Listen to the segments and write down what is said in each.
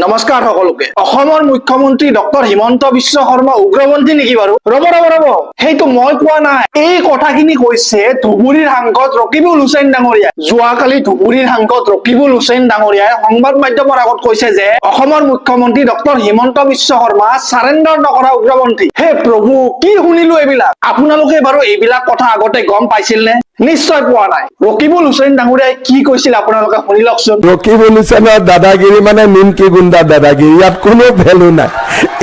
নমস্কাৰ সকলোকে। অসমৰ মুখ্যমন্ত্ৰী ডক্টৰ হিমন্ত বিশ্ব শৰ্মা উগ্ৰপন্থী নেকি বাৰু? ৰব সেইটো মই কোৱা নাই। এই কথাখিনি কৈছে ধুবুৰীৰ সাংসদ ৰকিবুল হুছেইন ডাঙৰীয়া। যোৱাকালি ধুবুৰীৰ সাংসদ ৰকিবুল হুছেইন ডাঙৰীয়াই সংবাদ মাধ্যমৰ আগত কৈছে যে অসমৰ মুখ্যমন্ত্ৰী ডক্টৰ হিমন্ত বিশ্ব শৰ্মা সাৰেণ্ডাৰ নকৰা উগ্ৰপন্থী। হে প্ৰভু, কি শুনিলো এইবিলাক। আপোনালোকে বাৰু এইবিলাক কথা আগতে গম পাইছিল নে? নিশ্চয় পোৱা নাই। ৰকিবুল হুছেইন ডাঙৰীয়াই কি কৈছিল আপোনালোকে শুনি লওকচোন। ৰকিবুল হুছেইনৰ দাদাগিৰি মানে নিমকি গুণ্ডা দাদাগিৰি, ইয়াত কোনো ভেলু নাই।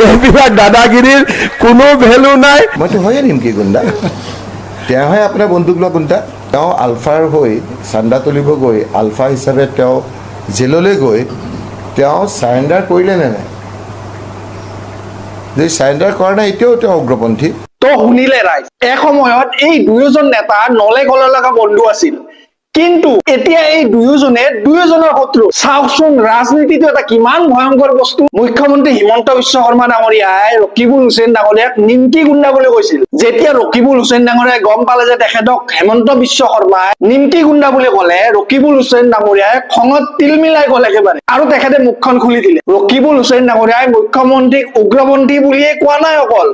এইবিলাক দাদাগিৰিৰ কোনো ভেলু নাই। মইতো হয়ে নিমকি গুণ্ডা, তেওঁহে আপোনাৰ বন্দুক লোৱা গুণ্ডা। তেওঁ আলফাৰ হৈ চান্দা তুলিব গৈ আলফা হিচাপে তেওঁ জেললৈ গৈ তেওঁ চাৰেণ্ডাৰ কৰিলে নে নাই? যদি চাৰেণ্ডাৰ কৰা নাই এতিয়াও তেওঁ উগ্ৰপন্থী। তো শুনিলে ৰাইজ, এসময়ত এই দুয়োজন নেতা নলে গলে লগা বন্ধু আছিল, কিন্তু এতিয়া এই দুয়োজনৰ শত্ৰু। চাওকচোন ৰাজনীতিটো এটা কিমান ভয়ংকৰ বস্তু। মুখ্যমন্ত্ৰী হিমন্ত বিশ্ব শৰ্মা ডাঙৰীয়াই ৰকিবুল হুছেইন ডাঙৰীয়াক নিমকি গুণ্ডা বুলি কৈছিল। যেতিয়া ৰকিবুল হুছেইন ডাঙৰীয়াই গম পালে যে তেখেতক হিমন্ত বিশ্ব শৰ্মাই নিমকি গুণ্ডা বুলি কলে, ৰকিবুল হুছেইন ডাঙৰীয়াই খঙত তিল মিলাই গল একেবাৰে, আৰু তেখেতে মুখখন খুলি দিলে। ৰকিবুল হুছেইন ডাঙৰীয়াই মুখ্যমন্ত্ৰীক উগ্ৰপন্থী বুলিয়ে কোৱা নাই অকল,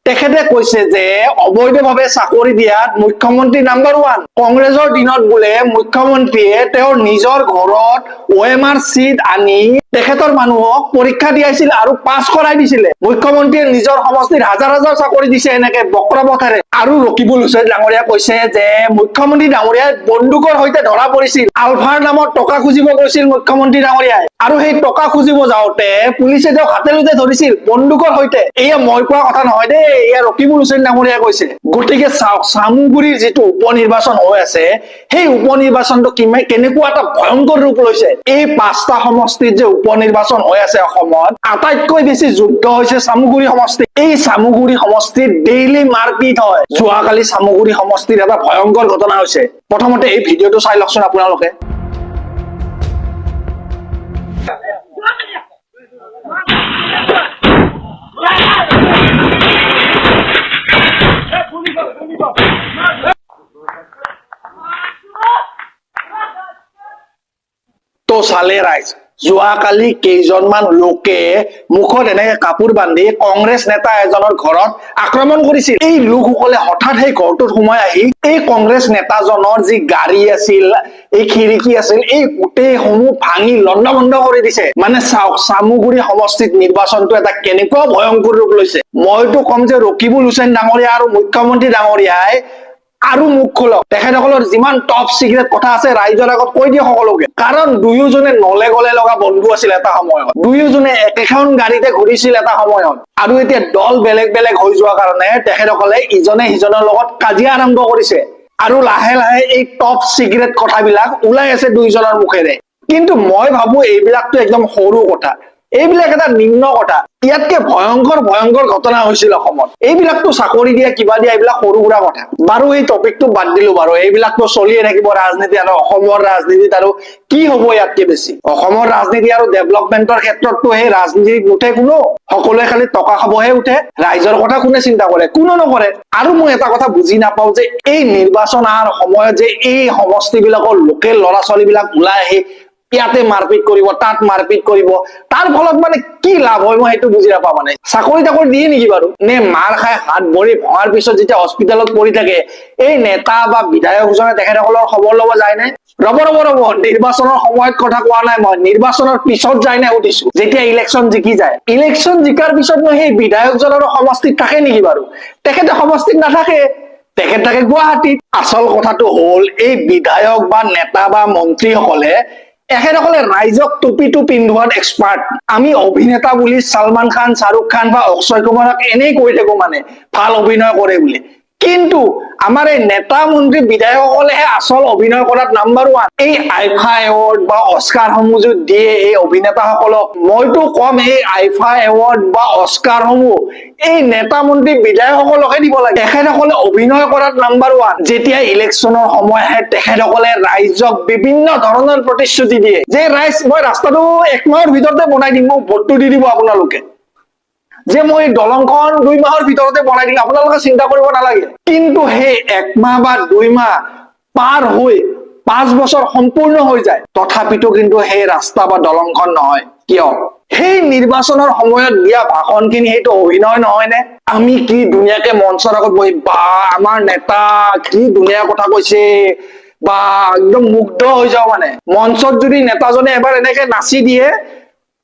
তেখেতে কৈছে যে অবৈধভাৱে চাকৰি দিয়াত মুখ্যমন্ত্ৰী নাম্বাৰ 1। কংগ্ৰেছৰ দিনত বোলে মুখ্যমন্ত্ৰীয়ে তেওঁৰ নিজৰ ঘৰত OMR চিট আনি তেখেতৰ মানুহক পৰীক্ষা দিয়াইছিল আৰু পাছ কৰাই দিছিলে। মুখ্যমন্ত্ৰীয়ে নিজৰ সমষ্টিত হাজাৰ হাজাৰ চাকৰি দিছে এনেকে বক্ৰপথেৰে। আৰু ৰকিবুল হুছেইন ডাঙৰীয়া কৈছে যে মুখ্যমন্ত্ৰী ডাঙৰীয়াই বন্দুকৰ সৈতে ধৰা পৰিছিল। আলফাৰ নামত টকা খুজিব গৈছিল মুখ্যমন্ত্ৰী ডাঙৰীয়াই, আৰু সেই টকা খুজিব যাওঁতে পুলিচে তেওঁক হাতে লোতে ধৰিছিল বন্দুকৰ সৈতে। এয়া মই কোৱা কথা নহয় দেই, এয়া ৰকিবুল হুছেইন ডাঙৰীয়াই কৈছে। গতিকে চাওক, চামুগুৰিৰ যিটো উপনিৰ্বাচন হৈ আছে, সেই উপনিৰ্বাচনটো কেনেকুৱা এটা ভয়ংকৰ ৰূপ লৈছে। এই 5টা সমষ্টিত যে উপনিৰ্বাচন হৈ আছে অসমত, আটাইতকৈ বেছি যুদ্ধ হৈছে চামুগুৰি সমষ্টিত। এই চামুগুৰি সমষ্টিত ডেইলি মাৰপিট হয়। যোৱাকালি চামুগুৰি সমষ্টিত এটা ভয়ংকৰ ঘটনা হৈছে। প্ৰথমতে এই ভিডিঅ'টো চাই লওকচোন আপোনালোকে। তো চালে ৰাইজ, যোৱাকালি কেইজনমান লোকে মুখত এনেকে কাপোৰ বান্ধি কংগ্ৰেছ নেতা এজনৰ ঘৰত আক্ৰমণ কৰিছিল। এই লোকসকলে হঠাৎ সেই ঘৰটোত সোমাই আহি এই কংগ্ৰেছ নেতাজনৰ যি গাড়ী আছিল, এই খিৰিকী আছিল, এই গোটেইসমূহ ভাঙি লণ্ডভণ্ড কৰি দিছে। মানে চাওক, চামুগুৰি সমষ্টিত নিৰ্বাচনটো এটা কেনেকুৱা ভয়ংকৰ ৰূপ লৈছে। মইতো কম যে ৰকিবুল হুছেইন ডাঙৰীয়া আৰু মুখ্যমন্ত্ৰী ডাঙৰীয়াই আৰু মুখ খোলক। তেখেতসকলৰ যিমান টপ চিক্ৰেট কথা আছে ৰাইজৰ আগত কৈ দিয়ে সকলোকে। কাৰণ দুয়োজনে নলে গলে লগা বন্ধু আছিল এটা সময়ত, দুয়োজনে একেখন গাড়ীতে ঘূৰিছিল এটা সময়ত, আৰু এতিয়া দল বেলেগ বেলেগ হৈ যোৱা কাৰণে তেখেতসকলে ইজনে সিজনৰ লগত কাজিয়া আৰম্ভ কৰিছে, আৰু লাহে লাহে এই টপ চিক্ৰেট কথাবিলাক ওলাই আছে দুইজনৰ মুখেৰে। কিন্তু মই ভাবো এইবিলাকতো একদম সৰু কথা, এইবিলাক এটা নিম্ন কথা। ইয়াতকে ভয়ংকৰ ভয়ংকৰ ঘটনা হৈছিল অসমত। এইবিলাকতো চাকৰি দিয়া কিবা দিয়া এইবিলাক সৰু সুৰা কথা। বাৰু এই টপিকটো বাদ দিলো বাৰু, এইবিলাকতো চলিয়ে থাকিব ৰাজনীতি, আৰু অসমৰ ৰাজনীতিত আৰু কি হব ইয়াতকে বেছি। অসমৰ ৰাজনীতি আৰু ডেভেলপমেন্টৰ ক্ষেত্ৰততো সেই ৰাজনীতিত নুঠে কোনো, সকলোৱে খালি টকা খাবহে উঠে। ৰাইজৰ কথা কোনে চিন্তা কৰে? কোনো নকৰে। আৰু মই এটা কথা বুজি নাপাও যে এই নিৰ্বাচন অহাৰ সময়ত যে এই সমষ্টি বিলাকৰ লোকেল ল'ৰা ছোৱালী বিলাক ওলাই আহি ইয়াতে মাৰপিট কৰিব, তাত মাৰপিট কৰিব, তাৰ ফলত মানে কি লাভ হয় মই সেইটো বুজি নাপাওঁ। মানে চাকৰি তাকৰি দিয়ে নেকি বাৰু? নে মাৰ খাই হাত ভৰি ভঙাৰ পিছত যেতিয়া হস্পিটেলত পৰি থাকে এই নেতা বা বিধায়কজনে তেখেতসকলৰ খবৰ ল'ব যায় নে? ৰব নিৰ্বাচনৰ সময়ত কথা কোৱা নাই মই, নিৰ্বাচনৰ পিছত যায় নে সুধিছো, যেতিয়া ইলেকশ্যন জিকি যায়। ইলেকশ্যন জিকাৰ পিছত মই সেই বিধায়কজনৰ সমষ্টিত থাকে নেকি বাৰু? তেখেতে সমষ্টিত নাথাকে, তেখেত থাকে গুৱাহাটীত। আচল কথাটো হল, এই বিধায়ক বা নেতা বা মন্ত্ৰীসকলে এখেতসকলে ৰাইজক টুপিটো পিন্ধোৱাত এক্সপাৰ্ট। আমি অভিনেতা বুলি ছালমান খান, শ্বাহৰুখ খান বা অক্ষয় কুমাৰক এনেই কৈ থাকো মানে ভাল অভিনয় কৰে বুলি, কিন্তু আমাৰ এই নেতা মন্ত্ৰী বিধায়কসকলেহে আচল অভিনয় কৰাত নাম্বাৰ 1। এই আইফা এৱাৰ্ড বা অস্কাৰ সমূহ যে দিয়ে এই অভিনেতাসকলক, মইতো কম এই আইফা এৱাৰ্ড বা অস্কাৰ সমূহ এই নেতা মন্ত্ৰী বিধায়কসকলকহে দিব লাগে। তেখেতসকলে অভিনয় কৰাত নাম্বাৰ 1। যেতিয়া ইলেকশ্যনৰ সময় আহে তেখেতসকলে ৰাইজক বিভিন্ন ধৰণৰ প্ৰতিশ্ৰুতি দিয়ে যে ৰাইজ, মই ৰাস্তাটো 1 মাহৰ ভিতৰতে বনাই দিম, মোক ভোটটো দি দিব আপোনালোকে, যে মই দলংখন 2 মাহৰ ভিতৰতে বনাই দিম, আপোনালোকে চিন্তা কৰিব নালাগে। কিন্তু সেই 1 মাহ বা 2 মাহ পাৰ হৈ 5 বছৰ সম্পূৰ্ণ হৈ যায়, তথাপিতো কিন্তু সেই ৰাস্তা বা দলংখন নহয়। কিয়? সেই নিৰ্বাচনৰ সময়ত দিয়া ভাষণখিনি সেইটো অভিনয় নহয় নে? আমি কি ধুনীয়াকে মঞ্চৰ আগত বহি বা আমাৰ নেতা কি ধুনীয়া কথা কৈছে বা একদম মুগ্ধ হৈ যাও মানে। মঞ্চত যদি নেতাজনে এবাৰ এনেকে নাচি দিয়ে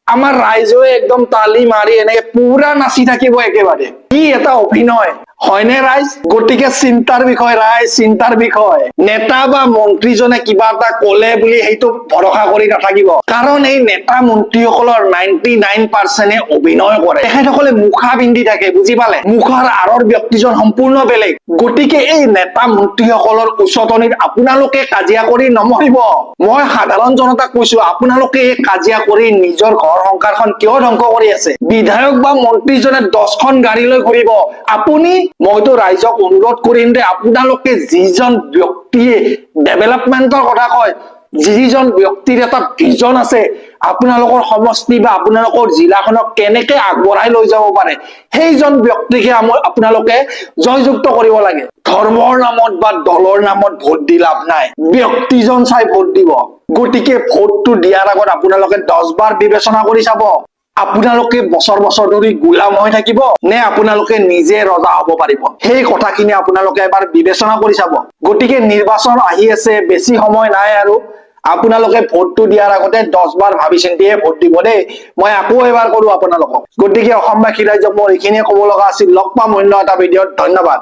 আমাৰ ৰাইজে একদম তালি মাৰি এনেকে পুৰা নাচি থাকিব একেবাৰে। কি এটা অভিনয় হয়নে ৰাইজ? গতিকে চিন্তাৰ বিষয় ৰাইজ, চিন্তাৰ বিষয়। নেতা বা মন্ত্ৰীজনে কিবা এটা কলে বুলি সেইটো ভৰসা কৰি নাথাকিব, কাৰণ এই নেতা মন্ত্ৰীসকলৰ 99% অভিনয় কৰে। তেখেতসকলে মুখা পিন্ধি থাকে, বুজি পালে? মুখাৰ আঁৰৰ ব্যক্তিজন সম্পূৰ্ণ বেলেগ। গতিকে এই নেতা মন্ত্ৰীসকলৰ উচতনিত আপোনালোকে কাজিয়া কৰি নমৰিব। মই সাধাৰণ জনতাক কৈছো, আপোনালোকে এই কাজিয়া কৰি নিজৰ ঘৰ সংসাৰখন কিয় ধ্বংস কৰি আছে? বিধায়ক বা মন্ত্ৰীজনে 10খন গাড়ী লৈ ঘূৰিব, আপুনি মইতো ৰাইজক অনুৰোধ কৰিম যে আপোনালোকে যিজন ব্যক্তিয়ে ডেভেলপমেন্টৰ কথা কয়, যিজন ব্যক্তিৰ এটা ভিজন আছে আপোনালোকৰ সমষ্টি বা আপোনালোকৰ জিলাখনক কেনেকে আগবঢ়াই লৈ যাব পাৰে, সেইজন ব্যক্তিকে আপোনালোকে জয়যুক্ত কৰিব লাগে। ধৰ্মৰ নামত বা দলৰ নামত ভোট দি লাভ নাই, ব্যক্তিজন চাই ভোট দিব। গতিকে ভোটটো দিয়াৰ আগত আপোনালোকে 10 বাৰ বিবেচনা কৰি চাব, আপোনালোকে বছৰ বছৰ ধৰি গোলাম হৈ থাকিব নে আপোনালোকে নিজে ৰজা হব পাৰিব। সেই কথাখিনি আপোনালোকে এবাৰ বিবেচনা কৰি চাব। গতিকে নিৰ্বাচন আহি আছে, বেছি সময় নাই আৰু আপোনালোকে ভোটটো দিয়াৰ আগতে 10 বাৰ ভাবি চিন্তিয়ে ভোট দিব দেই। মই আকৌ এবাৰ কৰো আপোনালোকক। গতিকে অসমবাসী ৰাইজক মোৰ এইখিনিয়ে কব লগা আছিল। লগ পাম অন্য এটা ভিডিঅ'ত। ধন্যবাদ।